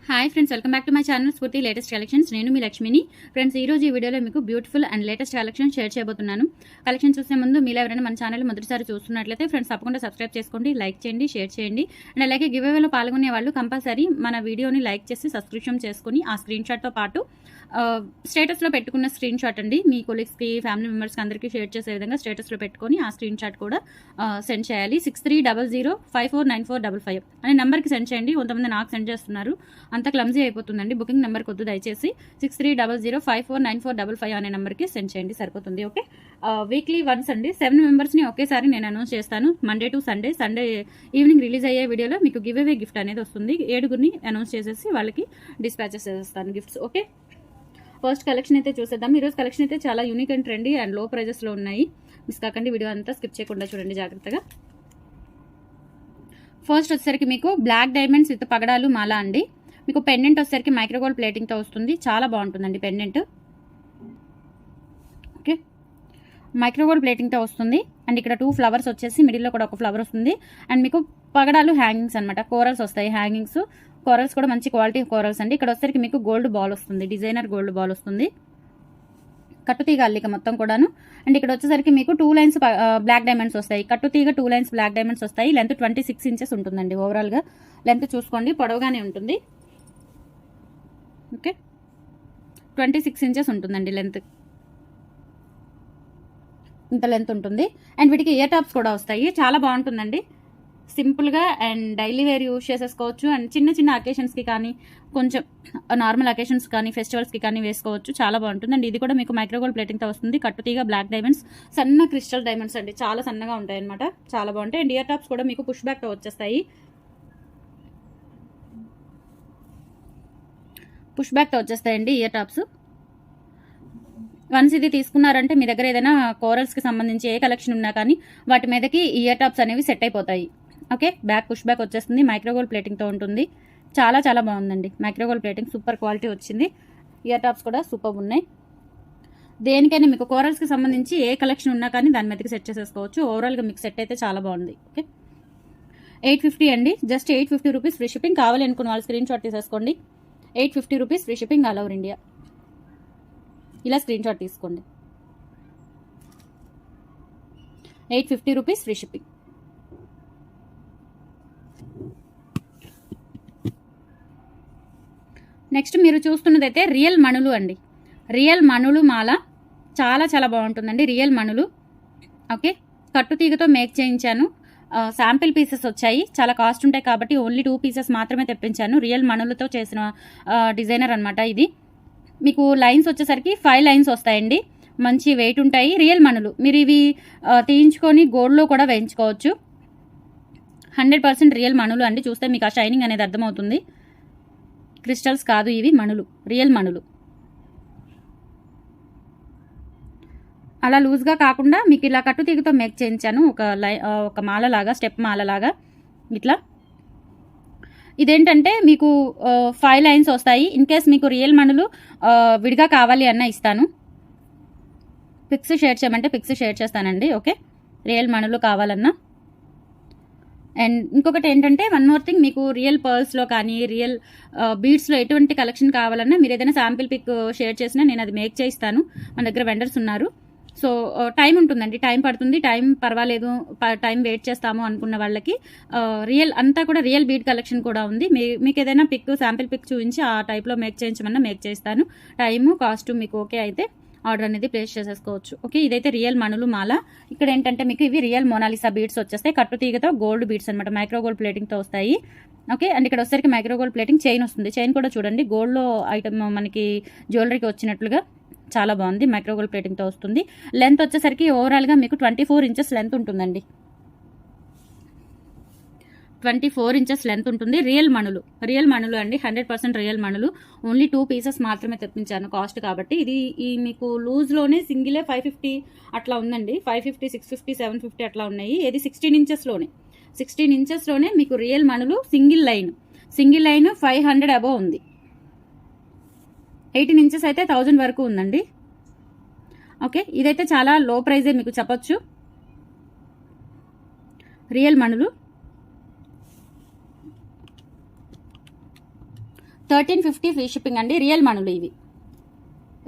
Hi friends, welcome back to my channel స్ఫూర్తి latest collections. నేను మీ లక్ష్మిని. ఫ్రెండ్స్, ఈ రోజు ఈ వీడియోలో మీకు beautiful and latest collection share చేయబోతున్నాను. కలెక్షన్ చూసే ముందు మీరు ఎవరైనా మన ఛానల్ మొదటిసారి చూస్తున్నట్లయితే ఫ్రెండ్స్ తప్పకుండా సబ్స్క్రైబ్ చేసుకోండి, లైక్ చేయండి, షేర్ చేయండి. అండ్ అలాగే గివ్ అవేలో పాల్గొనే వాళ్ళు కంపల్సరీ మన వీడియోని లైక్ చేసి సబ్స్క్రిప్షన్ చేసుకుని ఆ స్క్రీన్ షాట్తో పాటు స్టేటస్లో పెట్టుకున్న స్క్రీన్ షాట్ అండి, మీ కొలీగ్స్కి, ఫ్యామిలీ మెంబర్స్కి అందరికీ షేర్ చేసే విధంగా స్టేటస్లో పెట్టుకొని ఆ స్క్రీన్ షాట్ కూడా సెండ్ చేయాలి. 6300549455 అనే నెంబర్కి సెండ్ చేయండి. కొంతమంది నాకు సెండ్ చేస్తున్నారు, అంత క్లమ్జీ అయిపోతుందండి. బుకింగ్ నెంబర్ కొద్దు, దయచేసి 6300549455 అనే నెంబర్కి సెండ్ చేయండి, సరిపోతుంది. ఓకే, వీక్లీ వన్స్ అండి 7 మెంబర్స్ని ఒకేసారి నేను అనౌన్స్ చేస్తాను. Monday to Sunday evening release అయ్యే వీడియోలో మీకు గివ్ అవే గిఫ్ట్ అనేది వస్తుంది. 7గురిని అనౌన్స్ చేసేసి వాళ్ళకి డిస్పాచెస్ చేసేస్తాను గిఫ్ట్స్. ఓకే, ఫస్ట్ కలెక్షన్ అయితే చూసేద్దాం. ఈరోజు కలెక్షన్ అయితే చాలా యూనిక్ అండ్ ట్రెండీ అండ్ లో ప్రైజెస్లో ఉన్నాయి. మిస్ కాకండి, వీడియో అంతా స్కిప్ చేయకుండా చూడండి జాగ్రత్తగా. ఫస్ట్ వచ్చేసరికి మీకు బ్లాక్ డైమండ్స్ విత్ పగడాలు మాల అండి. మీకు పెండెంట్ వచ్చేసరికి మైక్రోగోల్డ్ ప్లేటింగ్తో వస్తుంది. చాలా బాగుంటుందండి పెండెంట్. ఓకే, మైక్రోగోల్డ్ ప్లేటింగ్తో వస్తుంది. అండ్ ఇక్కడ 2 ఫ్లవర్స్ వచ్చేసి మిడిల్లో కూడా ఒక ఫ్లవర్ వస్తుంది. అండ్ మీకు పగడాలు హ్యాంగింగ్స్ అనమాట, కోరల్స్ వస్తాయి. హ్యాంగింగ్స్ కోరల్స్ కూడా మంచి క్వాలిటీ కోరల్స్ అండి. ఇక్కడ వచ్చేసరికి మీకు గోల్డ్ బాల్ వస్తుంది, డిజైనర్ గోల్డ్ బాల్ వస్తుంది. కట్టుతీగ అల్లిక మొత్తం కూడాను. అండ్ ఇక్కడ వచ్చేసరికి మీకు 2 లైన్స్ బ్లాక్ డైమండ్స్ వస్తాయి. కట్టుతీగ 2 లైన్స్ బ్లాక్ డైమండ్స్ వస్తాయి. లెంత్ 26 ఇంచెస్ ఉంటుందండి. ఓవరాల్గా లెంత్ చూసుకోండి, పొడవుగానే ఉంటుంది. ఓకే, 26 ఇంచెస్ ఉంటుందండి లెంత్, ఇంత లెంత్ ఉంటుంది. అండ్ వీటికి ఇయర్ టాప్స్ కూడా వస్తాయి. చాలా బాగుంటుందండి, సింపుల్గా అండ్ డైలీ వేర్ యూజ్ చేసేసుకోవచ్చు. అండ్ చిన్న చిన్న అకేషన్స్కి కానీ, కొంచెం నార్మల్ అకేషన్స్ కానీ, ఫెస్టివల్స్కి కానీ వేసుకోవచ్చు. చాలా బాగుంటుంది. అండ్ ఇది కూడా మీకు మైక్రోగోల్డ్ ప్లేటింగ్తో వస్తుంది. కట్టుతీగ బ్లాక్ డైమండ్స్, సన్న క్రిస్టల్ డైమండ్స్ అండి, చాలా సన్నగా ఉంటాయి అనమాట, చాలా బాగుంటాయి. అండ్ ఇయర్ టాప్స్ కూడా మీకు పుష్ బ్యాక్తో వచ్చేస్తాయి. పుష్ బ్యాక్తో వచ్చేస్తాయండి ఇయర్ టాప్స్. వన్స్ ఇది తీసుకున్నారంటే మీ దగ్గర ఏదైనా కోరల్స్కి సంబంధించి ఏ కలెక్షన్ ఉన్నా కానీ వాటి మీదకి ఇయర్ టాప్స్ అనేవి సెట్ అయిపోతాయి. ఓకే, బ్యాక్ పుష్ బ్యాక్ వచ్చేస్తుంది. మైక్రోగోల్డ్ ప్లేటింగ్తో ఉంటుంది. చాలా చాలా బాగుందండి. మైక్రోగోల్డ్ ప్లేటింగ్ సూపర్ క్వాలిటీ వచ్చింది. ఇయర్ టాప్స్ కూడా సూపర్ ఉన్నాయి. దేనికైనా మీకు కోరల్స్కి సంబంధించి ఏ కలెక్షన్ ఉన్నా కానీ దాని మీదకి సెట్ చేసేసుకోవచ్చు. ఓవరాల్గా మీకు సెట్ అయితే చాలా బాగుంది. ఓకే, 850 అండి, జస్ట్ 850 రూపీస్ ఫ్రీ షిప్పింగ్. కావాలి అనుకున్న వాళ్ళు స్క్రీన్ షాట్ తీసేసుకోండి. 850 rupees free shipping all over India. ఇలా స్క్రీన్ షాట్ తీసుకోండి. 850 రూపీస్ ఫ్రీ షిప్పింగ్. నెక్స్ట్ మీరు చూస్తున్నదైతే రియల్ మణులు అండి. రియల్ మణులు మాల చాలా చాలా బాగుంటుందండి. రియల్ మణులు. ఓకే, కట్టుతీగతో మేక్ చేయించాను. శాంపిల్ పీసెస్ వచ్చాయి, చాలా కాస్ట్ ఉంటాయి కాబట్టి ఓన్లీ 2 పీసెస్ మాత్రమే తెప్పించాను. రియల్ మణులతో చేసిన డిజైనర్ అనమాట ఇది. మీకు లైన్స్ వచ్చేసరికి 5 లైన్స్ వస్తాయండి, మంచి వెయిట్ ఉంటాయి. రియల్ మణులు మీరు ఇవి తీయించుకొని గోల్డ్లో కూడా వేయించుకోవచ్చు. 100% రియల్ మణులు అండి. చూస్తే మీకు ఆ షైనింగ్ అనేది అర్థమవుతుంది. క్రిస్టల్స్ కాదు ఇవి, మణులు, రియల్ మణులు. అలా లూజ్గా కాకుండా మీకు ఇలా కట్టుతీగతో మేక్ చేయించాను. ఒక మాలలాగా, స్టెప్ మాలలాగా ఇట్లా. ఇదేంటంటే మీకు 5 లైన్స్ వస్తాయి. ఇన్ కేస్ మీకు రియల్ మణులు విడిగా కావాలి అన్న ఇస్తాను. పిక్స్ షేర్ చేయమంటే పిక్స్ షేర్ చేస్తానండి. ఓకే, రియల్ మణులు కావాలన్నా. అండ్ ఇంకొకటి ఏంటంటే వన్ మోర్ థింగ్, మీకు రియల్ పర్ల్స్లో కానీ రియల్ బీడ్స్లో ఎటువంటి కలెక్షన్ కావాలన్నా మీరు ఏదైనా శాంపిల్ పిక్ షేర్ చేసినా నేను అది మేక్ చేయిస్తాను. మన దగ్గర వెండర్స్ ఉన్నారు. సో టైం ఉంటుందండి, టైం పడుతుంది. టైం పర్వాలేదు, టైం వెయిట్ చేస్తాము అనుకున్న వాళ్ళకి రియల్ అంతా కూడా రియల్ బీడ్ కలెక్షన్ కూడా ఉంది. మీకు ఏదైనా పిక్, శాంపిల్ పిక్ చూపించి ఆ టైప్లో మేక్ చేయించమన్నా మేక్ చేస్తాను. టైము, కాస్ట్ మీకు ఓకే అయితే ఆర్డర్ అనేది ప్లేస్ చేసేసుకోవచ్చు. ఓకే, ఇదైతే రియల్ మణులు మాల. ఇక్కడ ఏంటంటే మీకు ఇవి రియల్ మోనాలిసా బీడ్స్ వచ్చేస్తాయి. కట్టుతీగతో గోల్డ్ బీడ్స్ అనమాట, మైక్రోగోల్డ్ ప్లేటింగ్తో వస్తాయి. ఓకే, అండ్ ఇక్కడ వచ్చేసరికి మైక్రోగోల్డ్ ప్లేటింగ్ చైన్ వస్తుంది. చైన్ కూడా చూడండి, గోల్డ్లో ఐటమ్ మనకి జ్యువెలరీకి వచ్చినట్లుగా చాలా బాగుంది. మైక్రోగోల్డ్ ప్లేటింగ్తో వస్తుంది. లెంత్ వచ్చేసరికి ఓవరాల్గా మీకు 24 ఇంచెస్ లెంత్ ఉంటుందండి. 24 ఇంచెస్ లెంత్ ఉంటుంది. రియల్ మణులు అండి, 100% రియల్ మణులు. ఓన్లీ 2 పీసెస్ మాత్రమే తెప్పించాను కాస్ట్ కాబట్టి. ఇది మీకు లూజ్లోనే సింగిలే 550 అట్లా ఉందండి. 550, 650, 750 అట్లా ఉన్నాయి. ఇది 16 ఇంచెస్లోనే మీకు రియల్ మణులు సింగిల్ లైన్ 500 అబోవ్ ఉంది. 18 ఇంచెస్ అయితే 1000 వరకు ఉందండి. ఓకే, ఇదైతే చాలా లో ప్రైజే మీకు చెప్పొచ్చు. రియల్ మణులు 1350 ఫ్రీ షిప్పింగ్ అండి. రియల్ మణులు ఇవి,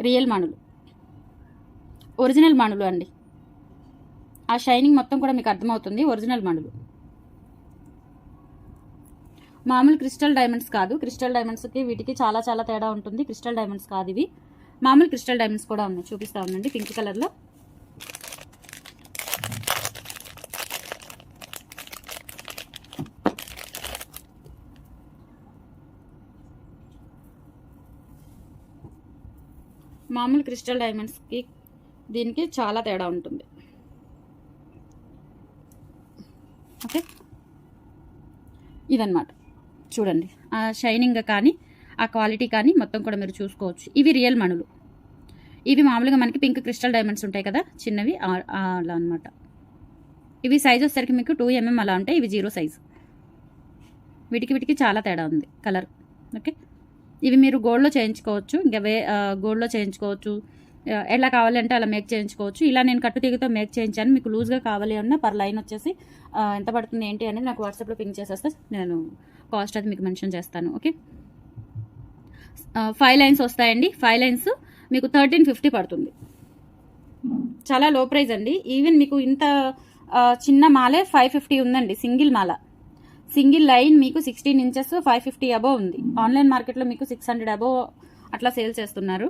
రియల్ మణులు, ఒరిజినల్ మణులు అండి. ఆ షైనింగ్ మొత్తం కూడా మీకు అర్థమవుతుంది, ఒరిజినల్ మణులు. మామూలు క్రిస్టల్ డైమండ్స్ కాదు. క్రిస్టల్ డైమండ్స్కి వీటికి చాలా చాలా తేడా ఉంటుంది. క్రిస్టల్ డైమండ్స్ కాదు ఇవి, మామూలు క్రిస్టల్ డైమండ్స్ కూడా ఉన్నాయి. చూపిస్తా ఉండండి పింక్ కలర్లో. మామూలు క్రిస్టల్ డైమండ్స్కి దీనికి చాలా తేడా ఉంటుంది. ఓకే, ఇదన్నమాట. చూడండి ఆ షైనింగ్ కానీ ఆ క్వాలిటీ కానీ మొత్తం కూడా మీరు చూసుకోవచ్చు. ఇవి రియల్ మణులు. ఇవి మామూలుగా మనకి పింక్ క్రిస్టల్ డైమండ్స్ ఉంటాయి కదా చిన్నవి, అలా అనమాట. ఇవి సైజ్ వచ్చేసరికి మీకు 2 mm అలా ఉంటాయి. ఇవి 0 సైజ్. వీటికి చాలా తేడా ఉంది కలర్. ఓకే, ఇవి మీరు గోల్డ్లో చేయించుకోవచ్చు, ఇంకా గోల్డ్లో చేయించుకోవచ్చు, ఎలా కావాలంటే అలా మేక్ చేయించుకోవచ్చు. ఇలా నేను కట్టుతీగతో మేక్ చేయించాను. మీకు లూజ్గా కావాలి అన్న పర్ లైన్ వచ్చేసి ఎంత పడుతుంది ఏంటి అనేది నాకు వాట్సాప్లో పింక్ చేసేస్తే నేను కాస్ట్ అది మీకు మెన్షన్ చేస్తాను. ఓకే, 5 లైన్స్ వస్తాయండి. 5 లైన్స్ మీకు 1350 పడుతుంది. చాలా లో ప్రైస్ అండి. ఈవెన్ మీకు ఇంత చిన్న మాలే 550 ఉందండి. సింగిల్ మాల, సింగిల్ లైన్ మీకు 16 ఇంచెస్ 550 అబోవ్ ఉంది. ఆన్లైన్ మార్కెట్లో మీకు 600 అబోవ్ అట్లా సేల్ చేస్తున్నారు.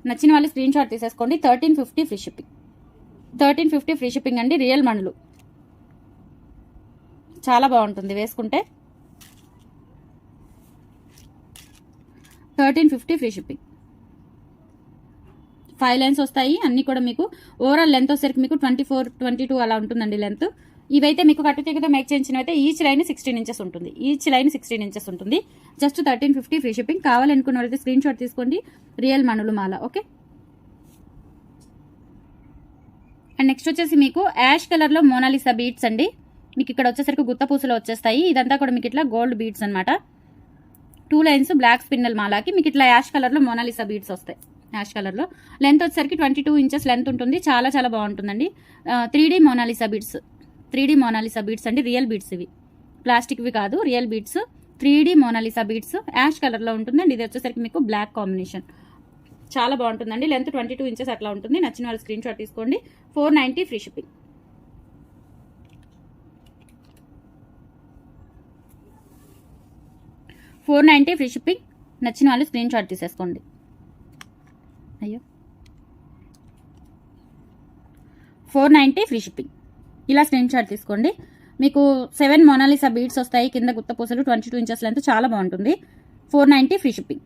నచ్చిన వాళ్ళు స్క్రీన్ షాట్ తీసేసుకోండి. 1350 ఫ్రీ షిప్పింగ్. 1350 ఫ్రీ షిప్పింగ్ అండి. రియల్ మణులు చాలా బాగుంటుంది వేసుకుంటే. 1350 ఫ్రీ షిప్పింగ్. 5 లైన్స్ వస్తాయి. అన్నీ కూడా మీకు ఓవరాల్ లెంత్ వచ్చేసరికి మీకు 24-22 అలా ఉంటుందండి లెంత్. ఇవైతే మీకు కట్టుతీగతో మేక్ చేయించినవైతే ఈచ్ లైన్ 16 ఇంచెస్ ఉంటుంది. ఈచ్ లైన్ 16 ఇంచెస్ ఉంటుంది. Just 1350 free shipping. కావాలనుకున్న వాళ్ళైతే స్క్రీన్ షాట్ తీసుకోండి. రియల్ మణులు మాల. ఓకే, అండ్ నెక్స్ట్ వచ్చేసి మీకు యాష్ కలర్లో మోనాలిసా బీడ్స్ అండి. మీకు ఇక్కడ వచ్చేసరికి గుత్త పూసలు వచ్చేస్తాయి. ఇదంతా కూడా మీకు ఇట్లా గోల్డ్ బీడ్స్ అనమాట. 2 లైన్స్ బ్లాక్ స్పిన్నల్ మాలాకి మీకు ఇట్లా యాష్ కలర్లో మోనాలిసా బీడ్స్ వస్తాయి. యాష్ కలర్లో లెంత్ వచ్చేసరికి 22 ఇంచెస్ లెంత్ ఉంటుంది. చాలా చాలా బాగుంటుందండి. 3D Mona Lisa beads, 3D Mona Lisa beads అండి. రియల్ బీడ్స్ ఇవి, ప్లాస్టిక్వి కాదు, real beads. 3D Mona Lisa beads ash కలర్లో ఉంటుందండి. ఇది వచ్చేసరికి మీకు బ్లాక్ కాంబినేషన్. చాలా బాగుంటుందండి. లెంత్ 22 ఇంచెస్ అట్లా ఉంటుంది. నచ్చిన వాళ్ళు స్క్రీన్ షాట్ తీసుకోండి. 490 ఫ్రీ షిప్పింగ్. 490 free shipping. నచ్చిన వాళ్ళు స్క్రీన్ షాట్ తీసేసుకోండి. అయ్యో, 490 ఫ్రీ షిప్పింగ్. ఇలా స్క్రీన్ షాట్ తీసుకోండి. మీకు 7 మోనాలిసా బీడ్స్ వస్తాయి. కింద గుత్త పూసలు 22 ఇంచెస్ లెంత్. చాలా బాగుంటుంది. 490 ఫ్రీ షిప్పింగ్.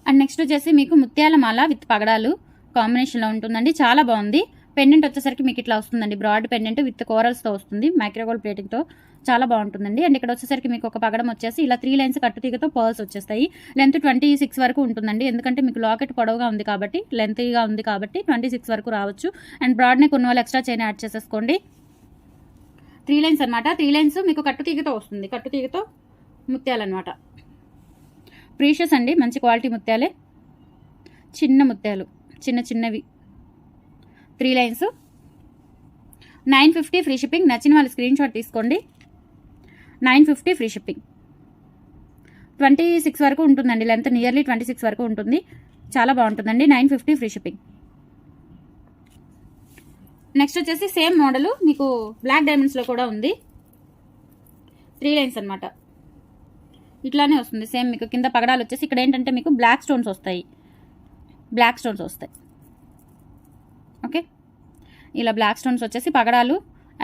అండ్ నెక్స్ట్ వచ్చేసి మీకు ముత్యాల మాల విత్ పగడాలు కాంబినేషన్లో ఉంటుందండి. చాలా బాగుంది. పెండెంట్ వచ్చేసరికి మీకు ఇట్లా వస్తుందండి. బ్రాడ్ పెండెంట్ విత్ కోరల్స్తో వస్తుంది, మైక్రోగోల్డ్ ప్లేటింగ్తో. చాలా బాగుంటుందండి. అండ్ ఇక్కడ వచ్చేసరికి మీకు ఒక పగడం వచ్చేసి ఇలా 3 లైన్స్ కట్టుతీగతో పర్ల్స్ వచ్చేస్తాయి. లెంత్ 26 వరకు ఉంటుందండి. ఎందుకంటే మీకు లాకెట్ పొడవుగా ఉంది కాబట్టి, లెంత్గా ఉంది కాబట్టి 26 వరకు రావచ్చు. అండ్ బ్రాడ్నే కొన్ని వాళ్ళు ఎక్స్ట్రా చైన్ యాడ్ చేసేసుకోండి. 3 లైన్స్ అనమాట. 3 లైన్స్ మీకు కట్టుతీగతో వస్తుంది. కట్టుతీగతో ముత్యాలు అనమాట. ప్రీషియస్ అండి, మంచి క్వాలిటీ ముత్యాలే. చిన్న ముత్యాలు, చిన్న చిన్నవి. 3 లైన్స్ 950 ఫ్రీ షిప్పింగ్. నచ్చిన వాళ్ళు స్క్రీన్ షాట్ తీసుకోండి. 950 ఫ్రీ షిప్పింగ్. 26 వరకు ఉంటుందండి లెంత్. నియర్లీ 26 వరకు ఉంటుంది. చాలా బాగుంటుందండి. 950 ఫ్రీ షిప్పింగ్. నెక్స్ట్ వచ్చేసి సేమ్ మోడల్ మీకు బ్లాక్ డైమండ్స్లో కూడా ఉంది. 3 లైన్స్ అనమాట. ఇట్లానే వస్తుంది సేమ్. మీకు కింద పగడాలు వచ్చేసి ఇక్కడ ఏంటంటే మీకు బ్లాక్ స్టోన్స్ వస్తాయి. బ్లాక్ స్టోన్స్ వస్తాయి. ఓకే, ఇలా బ్లాక్ స్టోన్స్ వచ్చేసి పగడాలు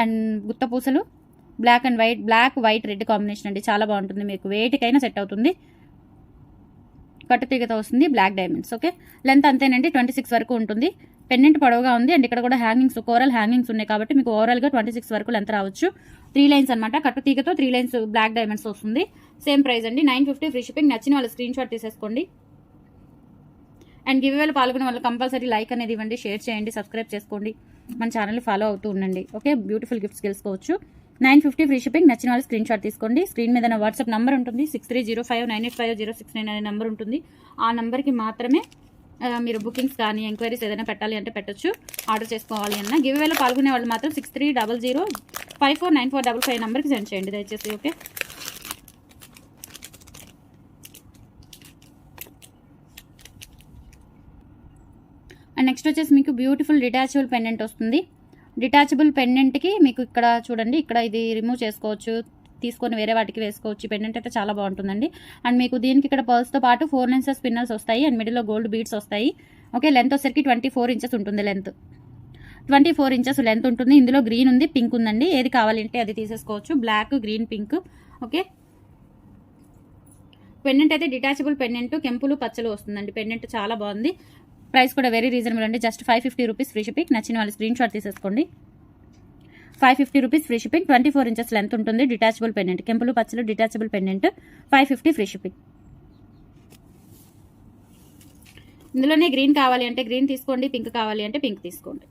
అండ్ గుత్త పూసలు, black and white, black white red combination అండి. చాలా బాగుంటుంది. మీకు వేటికైనా సెట్ అవుతుంది. కట్టుతీగతో వస్తుంది. Black diamonds. ఓకే, లెంత్ అంతేనండి. 26 వరకు ఉంటుంది. పెండెంట్ పొడవుగా ఉంది. అండ్ ఇక్కడ కూడా హ్యాంగింగ్స్, కోరల్ హ్యాంగింగ్స్ ఉన్నాయి కాబట్టి మీకు ఓవరాల్గా 26 వరకు లెంత్ రావచ్చు. 3 లైన్స్ అనమాట. కట్టుతీగతో 3 లైన్స్ బ్లాక్ డైమండ్స్ వస్తుంది. సేమ్ ప్రైస్ అండి. 950 ఫ్రీ షిప్పింగ్. నచ్చిన వాళ్ళు స్క్రీన్ షాట్ తీసేసుకోండి. అండ్ గివ్ అవేలో పాల్గొనే వాళ్ళు కంపల్సరీ లైక్ అనేది ఇవ్వండి, షేర్ చేయండి, సబ్స్క్రైబ్ చేసుకోండి, మన ఛానల్ని ఫాలో అవుతూ ఉండండి. ఓకే, బ్యూటిఫుల్ గిఫ్ట్స్ గెలుచుకోవచ్చు. 950 ఫ్రీ షిప్పింగ్. నచ్చిన వాళ్ళు స్క్రీన్ షాట్ తీసుకోండి. స్క్రీన్ మీద నా వాట్సాప్ నెంబర్ ఉంటుంది. 6305985069 అనే నెంబర్ ఉంటుంది. ఆ నెంబర్కి మాత్రమే మీరు బుకింగ్స్ కానీ ఎంక్వైరీస్ ఏదైనా పెట్టాలి అంటే పెట్టొచ్చు. ఆర్డర్ చేసుకోవాలి అన్న. గివ్ అవేలో పాల్గొనే వాళ్ళు మాత్రం 6300 549455 నెంబర్కి సెండ్ చేయండి దయచేసి. ఓకే, అండ్ నెక్స్ట్ వచ్చేసి మీకు బ్యూటిఫుల్ డిటాచబుల్ పెండెంట్ వస్తుంది. డిటాచబుల్ పెండెంట్కి మీకు ఇక్కడ చూడండి, ఇక్కడ ఇది రిమూవ్ చేసుకోవచ్చు, తీసుకొని వేరే వాటికి వేసుకోవచ్చు. పెండెంట్ అయితే చాలా బాగుంటుందండి. అండ్ మీకు దీనికి ఇక్కడ పర్ల్స్తో పాటు 4 ఇంచెస్ పిన్నల్స్ వస్తాయి అండ్ మిడిల్లో గోల్డ్ బీడ్స్ వస్తాయి. ఓకే, లెంత్ వచ్చేసరికి 24 ఇంచెస్ ఉంటుంది. 24 ఇంచెస్ లెంత్ ఉంటుంది. ఇందులో గ్రీన్ ఉంది, పింక్ ఉందండి. ఏది కావాలంటే అది తీసేసుకోవచ్చు, black, green, pink. Okay, pendant అయితే డిటాచబుల్ పెండెంట్, కెంపులు పచ్చలు వస్తుందండి. పెండెంట్ చాలా బాగుంది. ప్రైస్ కూడా వెరీ రీజనబుల్ అండి, జస్ట్ 550 రూపీస్ ఫ్రీ షిప్పింగ్. నచ్చిన వాళ్ళు స్క్రీన్ షాట్ తీసేసుకోండి. 550 rupees free shipping. 24 inches length ఉంటుంది. డిటాచబుల్ పెండెంట్, కెంపులు పచ్చలు డిటాచబుల్ పెండెంట్, 550 ఫ్రీ షిప్పింగ్. ఇందులోనే గ్రీన్ కావాలి అంటే గ్రీన్ తీసుకోండి, పింక్ కావాలి అంటే పింక్ తీసుకోండి.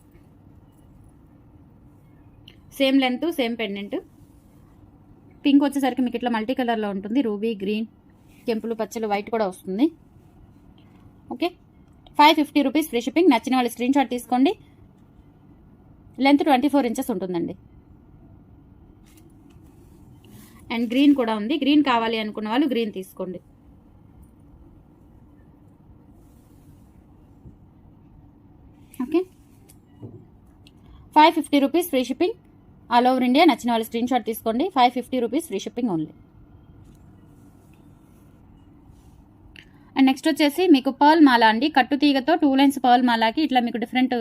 Same length, same pendant. Pink వచ్చేసరికి మీకు ఇట్లా మల్టీ కలర్లో ఉంటుంది. రూబీ, గ్రీన్, కెంపులు పచ్చలు, వైట్ కూడా వస్తుంది. Okay, 550 rupees free shipping. నచ్చిన వాళ్ళు స్క్రీన్ షాట్ తీసుకోండి. లెంత్ 24 ఇంచెస్ ఉంటుందండి. అండ్ గ్రీన్ కూడా ఉంది. గ్రీన్ కావాలి అనుకున్న వాళ్ళు గ్రీన్ తీసుకోండి. Okay, 550 rupees free shipping all over India. నచ్చిన వాళ్ళు స్క్రీన్ షాట్ తీసుకోండి. 550 rupees free shipping only. And next వచ్చేసి మీకు పర్ల్ మాల అండి. కట్టుతీగతో 2 లైన్స్ పర్ల్ మాలకి ఇట్లా మీకు డిఫరెంట్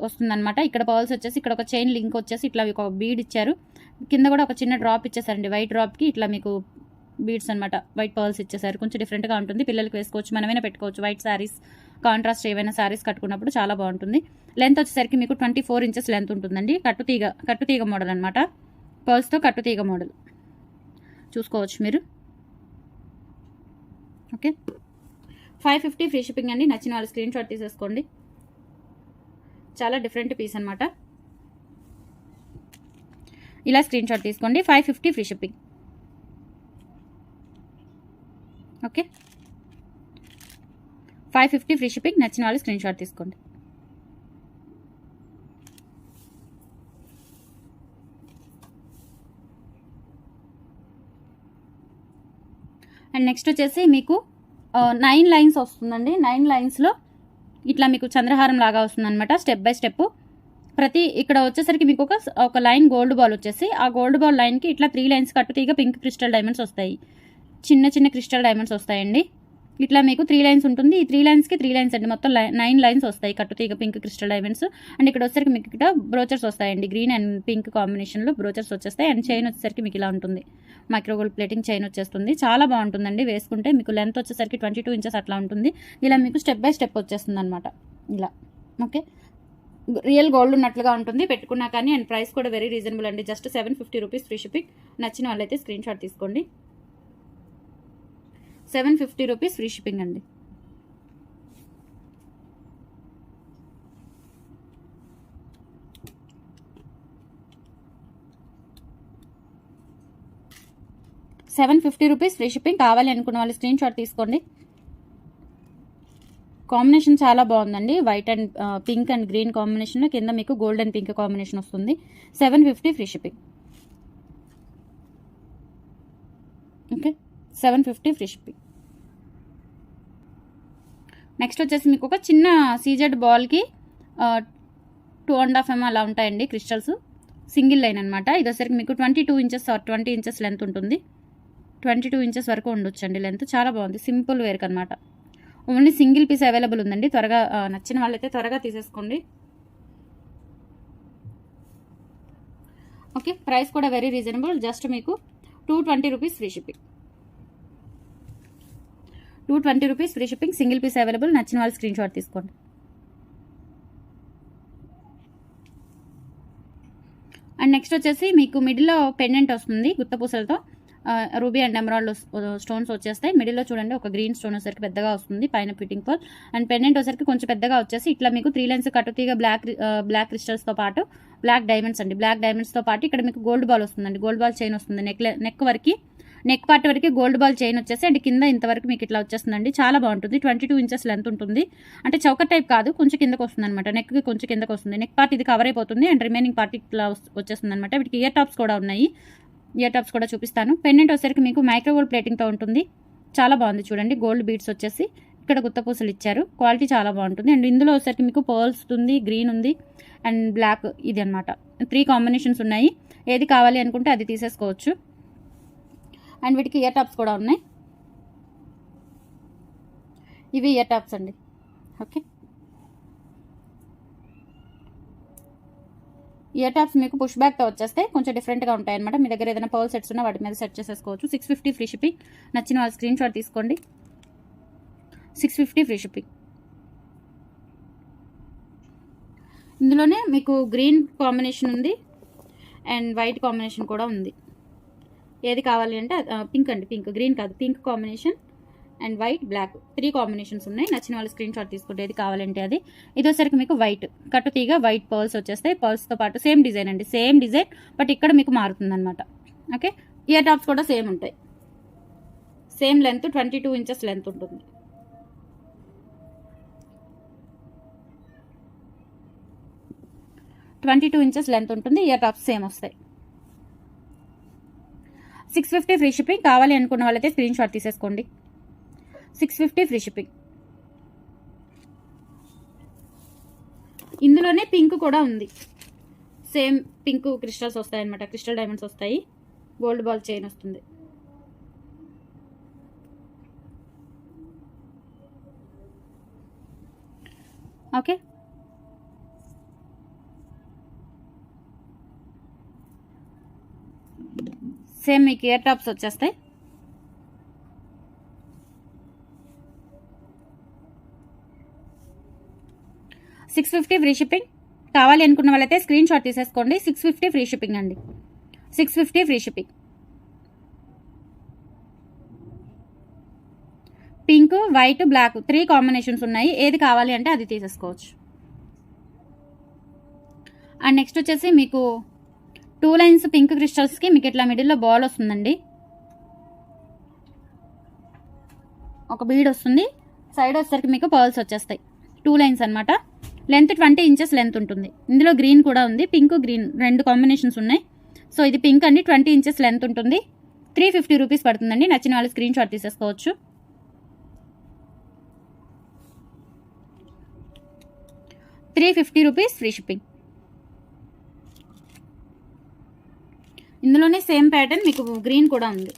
వస్తుందన్నమాట. ఇక్కడ పర్ల్స్ వచ్చేసి ఇక్కడ ఒక చైన్ లింక్ వచ్చేసి ఇట్లా ఒక బీడ్ ఇచ్చారు. కింద కూడా ఒక చిన్న డ్రాప్ ఇచ్చేసారండి. వైట్ డ్రాప్కి ఇట్లా మీకు బీడ్స్ అనమాట, వైట్ పర్ల్స్ ఇచ్చేసారు. కొంచెం డిఫరెంట్గా ఉంటుంది. పిల్లలకి వేసుకోవచ్చు, మనమైనా పెట్టుకోవచ్చు. వైట్ శారీస్, కాంట్రాస్ట్ ఏవైనా శారీస్ కట్టుకున్నప్పుడు చాలా బాగుంటుంది. లెంత్ వచ్చేసరికి మీకు 24 ఇంచెస్ లెంత్ ఉంటుందండి. కట్టుతీగ మోడల్ అనమాట. పర్ల్స్తో కట్టుతీగ మోడల్ చూసుకోవచ్చు మీరు. ఓకే, 550 ఫ్రీ షిప్పింగ్ అండి. నచ్చిన వాళ్ళు స్క్రీన్ షాట్ తీసేసుకోండి. చాలా డిఫరెంట్ పీస్ అనమాట. ఇలా స్క్రీన్ షాట్ తీసుకోండి. 550 free shipping. Okay, 550 free shipping. నచ్చిన వాళ్ళు స్క్రీన్ షాట్ తీసుకోండి. అండ్ నెక్స్ట్ వచ్చేసి మీకు 9 లైన్స్ వస్తుందండి. 9 లైన్స్లో ఇట్లా మీకు చంద్రహారం లాగా వస్తుంది అనమాట. స్టెప్ బై స్టెప్ ప్రతి ఇక్కడ వచ్చేసరికి మీకు ఒక లైన్ గోల్డ్ బాల్ వచ్చేసి ఆ గోల్డ్ బాల్ లైన్కి ఇట్లా 3 లైన్స్ కట్టుతీగ పింక్ క్రిస్టల్ డైమండ్స్ వస్తాయి. చిన్న చిన్న క్రిస్టల్ డైమండ్స్ వస్తాయండి. ఇట్లా మీకు 3 లైన్స్ ఉంటుంది. ఈ 3 లైన్స్కి 3 లైన్స్ అండి. మొత్తం 9 లైన్స్ వస్తాయి కట్టుతీగ పింక్ క్రిస్టల్ డైమండ్స్. అండ్ ఇక్కడ వచ్చేసరికి మీకు ఇక్కడ బ్రోచర్స్ వస్తాయండి. గ్రీన్ అండ్ పింక్ కాంబినేషన్లో బ్రోచర్స్ వచ్చేస్తాయి. అండ్ చైన్ వచ్చేసరికి మీకు ఇలా ఉంటుంది. మైక్రోగోల్డ్ ప్లేటింగ్ చైన్ వచ్చేస్తుంది. చాలా బాగుంటుందండి వేసుకుంటే. మీకు లెంత్ వచ్చేసరికి 22 ఇంచెస్ అట్లా ఉంటుంది. ఇలా మీకు స్టెప్ బై స్టెప్ వచ్చేస్తుంది అనమాట ఇలా. ఓకే, రియల్ గోల్డ్ ఉన్నట్లుగా ఉంటుంది పెట్టుకున్నా కానీ. అండ్ ప్రైస్ కూడా వెరీ రీజనబుల్ అండి, జస్ట్ 750 రూపీస్ ఫ్రీ షిప్పింగ్. నచ్చిన వాళ్ళైతే స్క్రీన్ షాట్ తీసుకోండి. 750 రూపీస్ ఫ్రీ షిప్పింగ్ అండి. Rupees free shipping. కావాలి అనుకున్న వాళ్ళు స్క్రీన్ షాట్ తీసుకోండి. కాంబినేషన్ చాలా బాగుందండి. White and pink and green combination, కింద మీకు గోల్డ్ అండ్ పింక్ కాంబినేషన్ వస్తుంది. 750 free shipping. Okay, 750 free shipping. Next వచ్చేసి మీకు ఒక చిన్న సీజెడ్ బాల్కి 2.5 mm అలా ఉంటాయండి క్రిస్టల్స్. సింగిల్ లైన్ అనమాట. ఇది వచ్చేసరికి మీకు 22 ఇంచెస్ ఆర్ 20 ఇంచెస్ లెంత్ ఉంటుంది. 22 ఇంచెస్ వరకు ఉండొచ్చండి లెంత్. చాలా బాగుంది, సింపుల్ వేర్క్ అనమాట. ఓన్లీ సింగిల్ పీస్ అవైలబుల్ ఉందండి. త్వరగా నచ్చిన వాళ్ళైతే త్వరగా తీసేసుకోండి. ఓకే, ప్రైస్ కూడా వెరీ రీజనబుల్, జస్ట్ మీకు 220 rupees free shipping. 220 rupees free shipping. Single piece available. నచ్చిన వాళ్ళు స్క్రీన్ షాట్ తీసుకోండి. అండ్ నెక్స్ట్ వచ్చేసి మీకు మిడిల్లో పెండెంట్ వస్తుంది గుత్తపూసలతో. రూబీ అండ్ ఎమరాల్డ్ స్టోన్స్ వచ్చేస్తాయి. మిడిల్లో చూడండి ఒక గ్రీన్ స్టోన్ వచ్చేసరికి పెద్దగా వస్తుంది, పైన ఫిట్టింగ్ పర్ల్. అండ్ పెండెంట్ వచ్చేసరికి కొంచెం పెద్దగా వచ్చేసి ఇట్లా మీకు 3 లైన్స్ కట్టుతీగా బ్లాక్ క్రిస్టల్స్తో పాటు బ్లాక్ డైమండ్స్ అండి. బ్లాక్ డైమండ్స్తో పాటు ఇక్కడ మీకు గోల్డ్ బాల్ వస్తుందండి. గోల్డ్ బాల్ చైన్ వస్తుంది నెక్ వరకు. నెక్ పార్ట్ వరకు గోల్డ్ బాల్ చైన్ వచ్చేసి అండ్ కింద ఇంతవరకు మీకు ఇట్లా వచ్చేస్తుందండి. చాలా బాగుంటుంది. 22 ఇంచెస్ లెంత్ ఉంటుంది. అంటే చౌకర్ టైప్ కాదు, కొంచెం కిందకు వస్తుంది అనమాట. నెక్కి కొంచెం కిందకు వస్తుంది. నెక్ పార్ట్ ఇది కవర్ అయిపోతుంది అండ్ రిమైనింగ్ పార్ట్ ఇట్లా వచ్చేస్తుంది అనమాట. వీటికి ఇయర్ టాప్స్ కూడా ఉన్నాయి. ఇయర్ టాప్స్ కూడా చూపిస్తాను. పెండెంట్ వచ్చేసరికి మీకు మైక్రోగోల్డ్ ప్లేటింగ్తో ఉంటుంది. చాలా బాగుంది చూడండి. గోల్డ్ బీడ్స్ వచ్చేసి ఇక్కడ గుత్తపూసలు ఇచ్చారు. క్వాలిటీ చాలా బాగుంటుంది. అండ్ ఇందులో వచ్చేసరికి మీకు పర్ల్స్ ఉంది, గ్రీన్ ఉంది అండ్ బ్లాక్ ఇది అనమాట. 3 కాంబినేషన్స్ ఉన్నాయి. ఏది కావాలి అనుకుంటే అది తీసేసుకోవచ్చు. అండ్ వీటికి ఇయర్ టాప్స్ కూడా ఉన్నాయి. ఇవి ఇయర్ టాప్స్ అండి. ఓకే, ఇయర్ టాప్స్ మీకు పుష్ బ్యాక్తో వచ్చేస్తే కొంచెం డిఫరెంట్గా ఉంటాయి అనమాట. మీ దగ్గర ఏదైనా పర్ల్ సెట్స్ ఉన్నా వాటి మీద సెట్ చేసేసుకోవచ్చు. 650 ఫ్రీ షిప్పింగ్. నచ్చిన వాళ్ళ స్క్రీన్ షాట్ తీసుకోండి. 650 ఫ్రీ షిప్పింగ్. ఇందులోనే మీకు గ్రీన్ కాంబినేషన్ ఉంది అండ్ వైట్ కాంబినేషన్ కూడా ఉంది. ఏది కావాలి అంటే పింక్ అండి, పింక్, గ్రీన్ కాదు, pink combination and white, black 3 combinations ఉన్నాయి. నచ్చిన వాళ్ళు స్క్రీన్ షాట్ తీసుకుంటే ఏది కావాలంటే అది. ఇది వచ్చేసరికి మీకు వైట్ కట్టు తీగ వైట్ పర్ల్స్ వచ్చేస్తాయి. పర్ల్స్తో పాటు సేమ్ డిజైన్ అండి, సేమ్ డిజైన్, బట్ ఇక్కడ మీకు మారుతుంది అనమాట. ఓకే, ఇయర్ టాప్స్ కూడా సేమ్ ఉంటాయి. సేమ్ లెంత్ 22 ఇంచెస్ లెంత్ ఉంటుంది. ఇయర్ టాప్స్ సేమ్ వస్తాయి. 650 ఫ్రీ షిప్పింగ్. కావాలి అనుకున్న వాళ్ళైతే స్క్రీన్ షాట్ తీసేసుకోండి. 650 ఫ్రీ షిప్పింగ్. ఇందులోనే పింక్ కూడా ఉంది. సేమ్ పింక్ క్రిస్టల్స్ వస్తాయి అనమాట. క్రిస్టల్ డైమండ్స్ వస్తాయి. గోల్డ్ బాల్ చైన్ వస్తుంది. ఓకే, సేమ్ మీకు ఇయర్ టాప్స్ వచ్చేస్తాయి. $650 ఫ్రీ షిప్పింగ్. కావాలి అనుకున్న వాళ్ళైతే స్క్రీన్ షాట్ తీసేసుకోండి. 650 ఫ్రీ షిప్పింగ్ అండి. 650 free shipping. Pink, white, black 3 combinations ఉన్నాయి. ఏది కావాలి అంటే అది తీసేసుకోవచ్చు. అండ్ నెక్స్ట్ వచ్చేసి మీకు 2 లైన్స్ పింక్ క్రిస్టల్స్కి మీకు ఇట్లా మిడిల్లో బాల్ వస్తుందండి. ఒక బీడ్ వస్తుంది. సైడ్ వచ్చేసరికి మీకు పర్ల్స్ వచ్చేస్తాయి. 2 లైన్స్ అనమాట. లెంత్ 20 ఇంచెస్ లెంత్ ఉంటుంది. ఇందులో గ్రీన్ కూడా ఉంది. పింక్, గ్రీన్ 2 కాంబినేషన్స్ ఉన్నాయి. సో ఇది పింక్ అండి. 20 ఇంచెస్ లెంత్ ఉంటుంది. 350 రూపీస్ పడుతుందండి. నచ్చిన వాళ్ళు స్క్రీన్ షాట్ తీసేసుకోవచ్చు. ₹350 ఫ్రీ షిప్పింగ్. ఇందులోనే సేమ్ ప్యాటర్న్ మీకు గ్రీన్ కూడా ఉంది.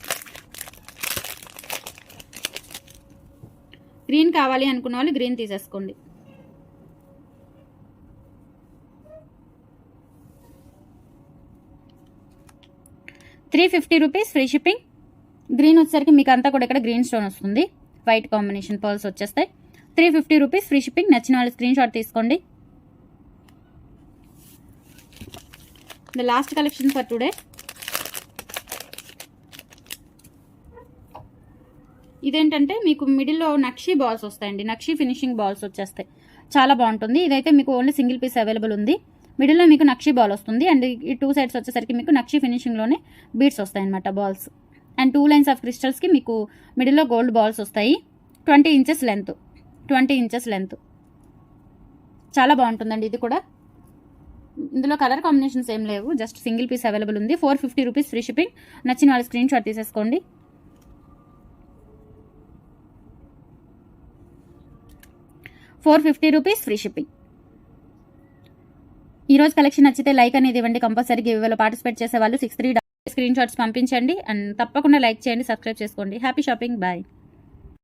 గ్రీన్ కావాలి అనుకున్న వాళ్ళు గ్రీన్ తీసేసుకోండి. ₹350 ఫ్రీ షిప్పింగ్. గ్రీన్ వచ్చేసరికి మీకు అంతా కూడా ఇక్కడ గ్రీన్ స్టోన్ వస్తుంది. వైట్ కాంబినేషన్ పర్ల్స్ వచ్చేస్తాయి. ₹350 ఫ్రీ షిప్పింగ్. నచ్చిన వాళ్ళు స్క్రీన్ షాట్ తీసుకోండి. The last collection for today. ఇదేంటంటే మీకు మిడిల్లో నక్షీ బాల్స్ వస్తాయండి. నక్షీ ఫినిషింగ్ బాల్స్ వచ్చేస్తాయి. చాలా బాగుంటుంది. ఇదైతే మీకు ఓన్లీ సింగిల్ పీస్ అవైలబుల్ ఉంది. మిడిల్లో మీకు నక్షీ బాల్ వస్తుంది అండ్ ఈ 2 సైడ్స్ వచ్చేసరికి మీకు నక్షీ ఫినిషింగ్లోనే బీడ్స్ వస్తాయి అనమాట, బాల్స్. అండ్ 2 లైన్స్ ఆఫ్ క్రిస్టల్స్కి మీకు మిడిల్లో గోల్డ్ బాల్స్ వస్తాయి. 20 ఇంచెస్ లెంత్, 20 ఇంచెస్ లెంత్. చాలా బాగుంటుందండి ఇది కూడా. ఇందులో కలర్ కాంబినేషన్స్ ఏం లేవు, జస్ట్ సింగిల్ పీస్ అవైలబుల్ ఉంది. ₹450 ఫ్రీ షిప్పింగ్. నచ్చిన వాళ్ళ స్క్రీన్ షాట్ తీసేసుకోండి. ₹450 ఫ్రీ షిప్పింగ్. ఈరోజు కలెక్షన్ నచ్చితే లైక్ అనేది ఇవ్వండి. కంపల్సరీ గివ్వేలో పార్టిసిపేట్ చేసే వాళ్ళు 63 స్క్రీన్ షాట్స్ పంపించండి అండ్ తప్పకుండా లైక్ చేయండి, సబ్స్క్రైబ్ చేసుకోండి. Happy shopping. బాయ్.